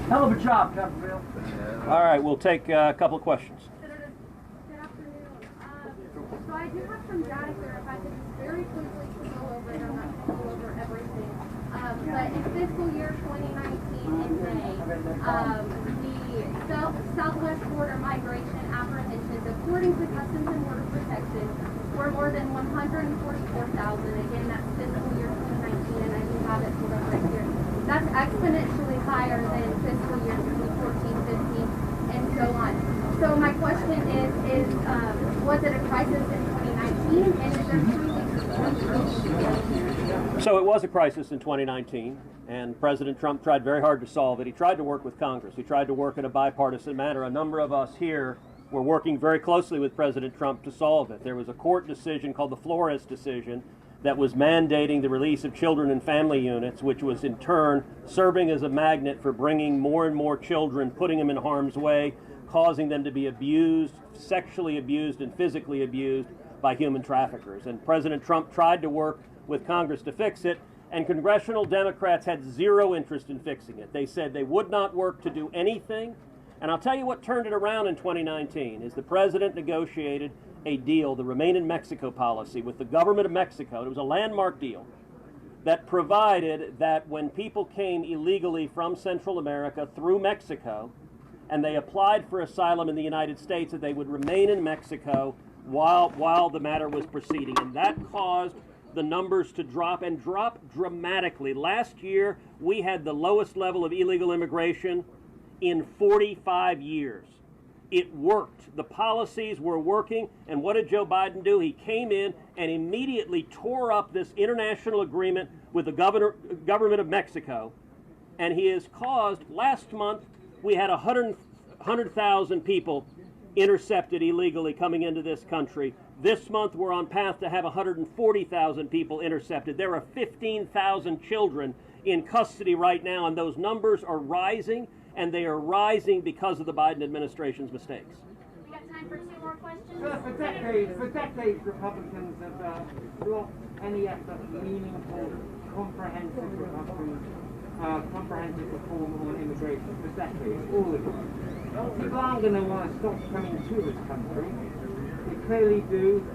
Hell of a job, Copperfield. All right, we'll take a couple of questions. Good afternoon. So I do have some data here. If I could just very quickly go over it, I'm not going to go over everything. But in fiscal year 2019 in May, the Southwest Border Migration Apprehensions, according to Customs and Border Protection, were more than 144,000. Again, that's fiscal year 2019, and I do have it pulled up right here. That's exponentially higher than fiscal year 2014, 15, and so on. So my question is was it a crisis in 2019, and is there truly? So it was a crisis in 2019, and President Trump tried very hard to solve it. He tried to work with Congress. He tried to work in a bipartisan manner. A number of us here were working very closely with President Trump to solve it. There was a court decision called the Flores decision that was mandating the release of children and family units, which was in turn serving as a magnet for bringing more and more children, putting them in harm's way, causing them to be abused, sexually abused and physically abused by human traffickers. And President Trump tried to work with Congress to fix it, and congressional Democrats had zero interest in fixing it. They said they would not work to do anything. And I'll tell you what turned it around in 2019 is the president negotiated a deal, the Remain in Mexico policy, with the government of Mexico. It was a landmark deal that provided that when people came illegally from Central America through Mexico and they applied for asylum in the United States, that they would remain in Mexico while the matter was proceeding. And that caused the numbers to drop, and drop dramatically. Last year, we had the lowest level of illegal immigration in 45 years. It worked. The policies were working, and what did Joe Biden do? He came in and immediately tore up this international agreement with the government of Mexico, and he has caused, last month, we had 100,000 people intercepted illegally coming into this country. This month, we're on path to have 140,000 people intercepted. There are 15,000 children in custody right now, and those numbers are rising, and they are rising because of the Biden administration's mistakes. We got time for 2 more questions. For decades, Republicans have blocked any effort at meaningful, comprehensive reform on immigration. For decades, all of them. People aren't going to want to stop coming to this country. They clearly do.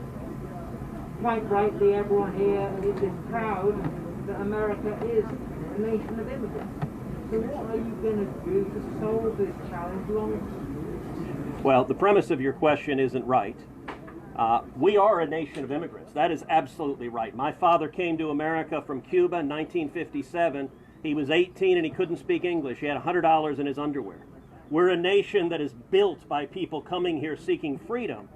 Quite rightly, everyone here is proud that America is a nation of immigrants. So what are you going to do to solve this challenge long term? Well, the premise of your question isn't right. We are a nation of immigrants. That is absolutely right. My father came to America from Cuba in 1957. He was 18 and he couldn't speak English. He had $100 in his underwear. We're a nation that is built by people coming here seeking freedom.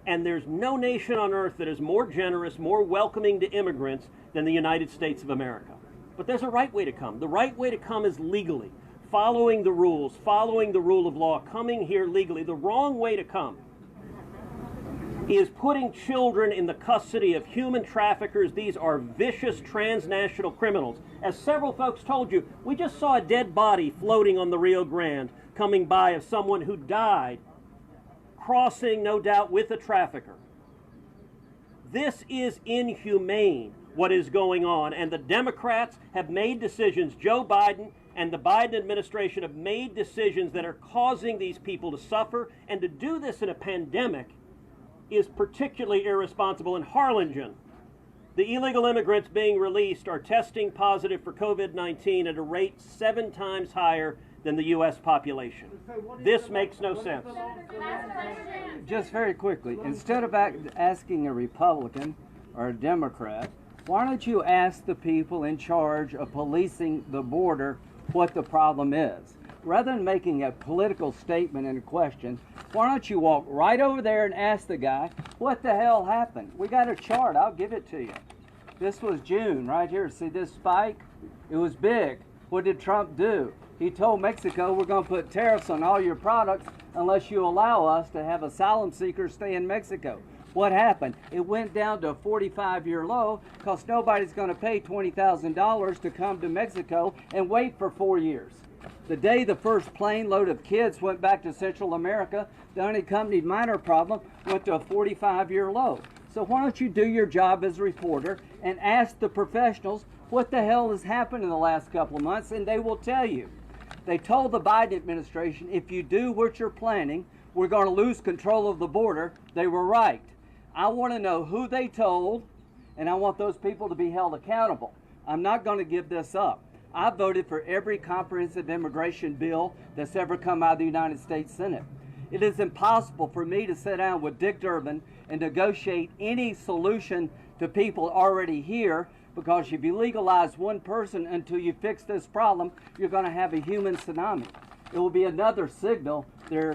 And there's no nation on earth that is more generous, more welcoming to immigrants than the United States of America. But there's a right way to come. The right way to come is legally, following the rules, following the rule of law, coming here legally. The wrong way to come is putting children in the custody of human traffickers. These are vicious transnational criminals. As several folks told you, we just saw a dead body floating on the Rio Grande coming by of someone who died crossing, no doubt, with a trafficker. This is inhumane, what is going on, and the Democrats have made decisions. Joe Biden and the Biden administration have made decisions that are causing these people to suffer, and to do this in a pandemic is particularly irresponsible. In Harlingen, the illegal immigrants being released are testing positive for COVID-19 at a rate 7 times higher than the U.S. population. This makes no sense. Just very quickly, instead of asking a Republican or a Democrat, why don't you ask the people in charge of policing the border what the problem is? Rather than making a political statement and a question, why don't you walk right over there and ask the guy, what the hell happened? We got a chart, I'll give it to you. This was June, right here. See this spike? It was big. What did Trump do? He told Mexico, we're going to put tariffs on all your products unless you allow us to have asylum seekers stay in Mexico. What happened? It went down to a 45-year low because nobody's going to pay $20,000 to come to Mexico and wait for 4 years. The day the first plane load of kids went back to Central America, the unaccompanied minor problem went to a 45-year low. So why don't you do your job as a reporter and ask the professionals what the hell has happened in the last couple of months, and they will tell you. They told the Biden administration, if you do what you're planning, we're going to lose control of the border. They were right. I want to know who they told, and I want those people to be held accountable. I'm not going to give this up. I voted for every comprehensive immigration bill that's ever come out of the United States Senate. It is impossible for me to sit down with Dick Durbin and negotiate any solution to people already here, because if you legalize one person until you fix this problem, you're going to have a human tsunami. It will be another signal there,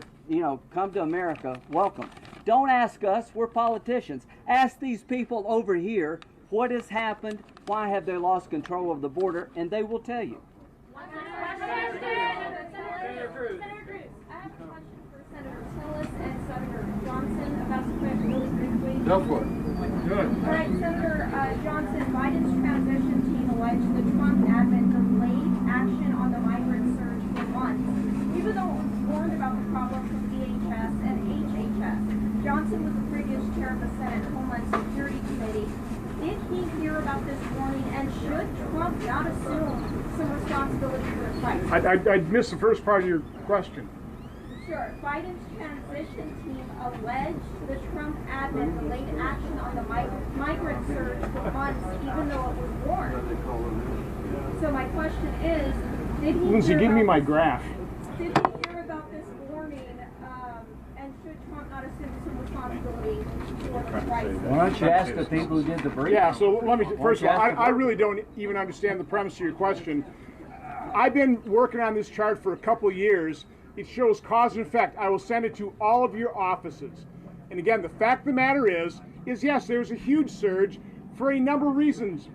come to America, welcome. Don't ask us, we're politicians. Ask these people over here what has happened, why have they lost control of the border, and they will tell you. Senator Cruz. I have a question for Senator Tillis and Senator Johnson about something really briefly. Go for it. Good. All right, Senator Johnson, Biden's transition team alleged the Trump admin delayed action on the migrant surge for months, even though it was warned about the problem from DHS and HHS. Johnson was the previous chair of the Senate Homeland Security Committee. Did he hear about this warning, and should Trump not assume some responsibility for the crisis? I missed the first part of your question. Sure. Biden's transition team alleged the Trump admin delayed action on the migrant surge for months, even though it was warned. So my question is, did he Lindsay, hear give me about my this- graph. Did he hear about this warning, and should Trump not assume some responsibility for the crisis? Why don't you ask the people who did the briefing? Yeah, so let me, first of all, Why don't you ask I them? really don't even understand the premise of your question. I've been working on this chart for a couple of years. It shows cause and effect. I will send it to all of your offices. And again, the fact of the matter is yes, there's a huge surge for a number of reasons.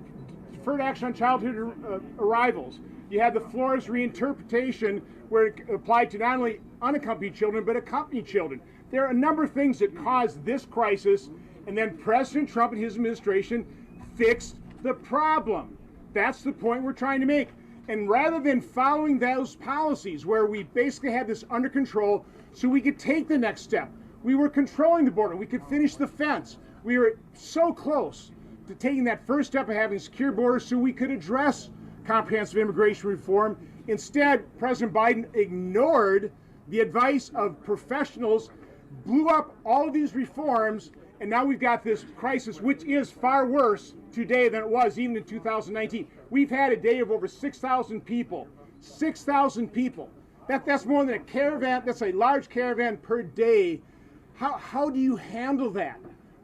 Deferred action on childhood arrivals. You had the Flores reinterpretation where it applied to not only unaccompanied children, but accompanied children. There are a number of things that caused this crisis, and then President Trump and his administration fixed the problem. That's the point we're trying to make. And rather than following those policies where we basically had this under control so we could take the next step, we were controlling the border, we could finish the fence. We were so close to taking that first step of having a secure border so we could address comprehensive immigration reform. Instead, President Biden ignored the advice of professionals, blew up all of these reforms, and now we've got this crisis, which is far worse today than it was even in 2019. We've had a day of over 6,000 people. 6,000 people. That's more than a caravan. That's a large caravan per day. How do you handle that?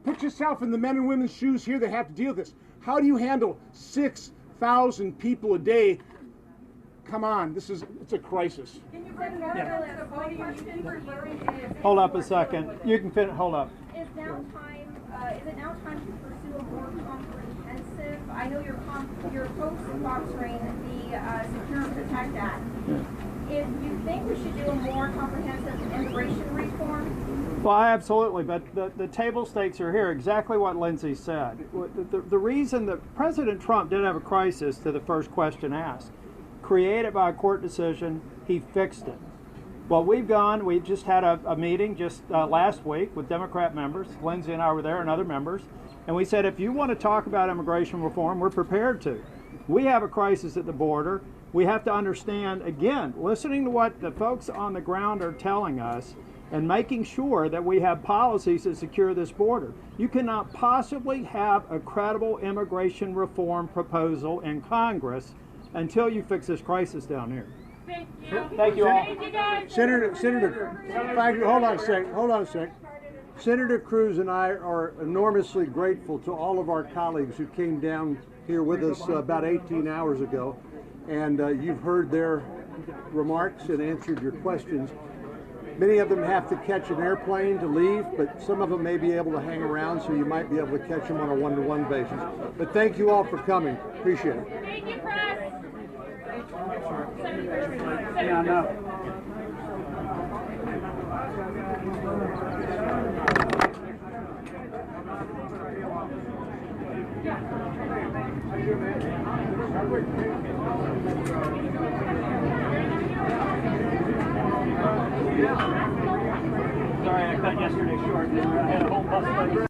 Put yourself in the men and women's shoes here that have to deal with this. How do you handle 6,000 people a day? Come on, it's a crisis. Hold up a second. You can finish. Hold up. Is it now time to pursue a more comprehensive? I know you're co-sponsoring the Secure and Protect Act. If you think we should do a more comprehensive immigration reform? Well, absolutely, but the table stakes are here. Exactly what Lindsay said. The reason that President Trump didn't have a crisis to the first question asked, created by a court decision, he fixed it. Well, we just had a meeting just last week with Democrat members. Lindsay and I were there and other members. And we said, if you want to talk about immigration reform, we're prepared to. We have a crisis at the border. We have to understand, again, listening to what the folks on the ground are telling us and making sure that we have policies that secure this border. You cannot possibly have a credible immigration reform proposal in Congress until you fix this crisis down here. Thank you. Thank you all. Thank you guys. Senator, hold on a sec. Senator Cruz and I are enormously grateful to all of our colleagues who came down here with us about 18 hours ago, and you've heard their remarks and answered your questions. Many of them have to catch an airplane to leave, but some of them may be able to hang around, so you might be able to catch them on a one-to-one basis. But thank you all for coming. Appreciate it. Thank you, press. Yeah, I know. Sorry, I cut yesterday short. I had a whole bus.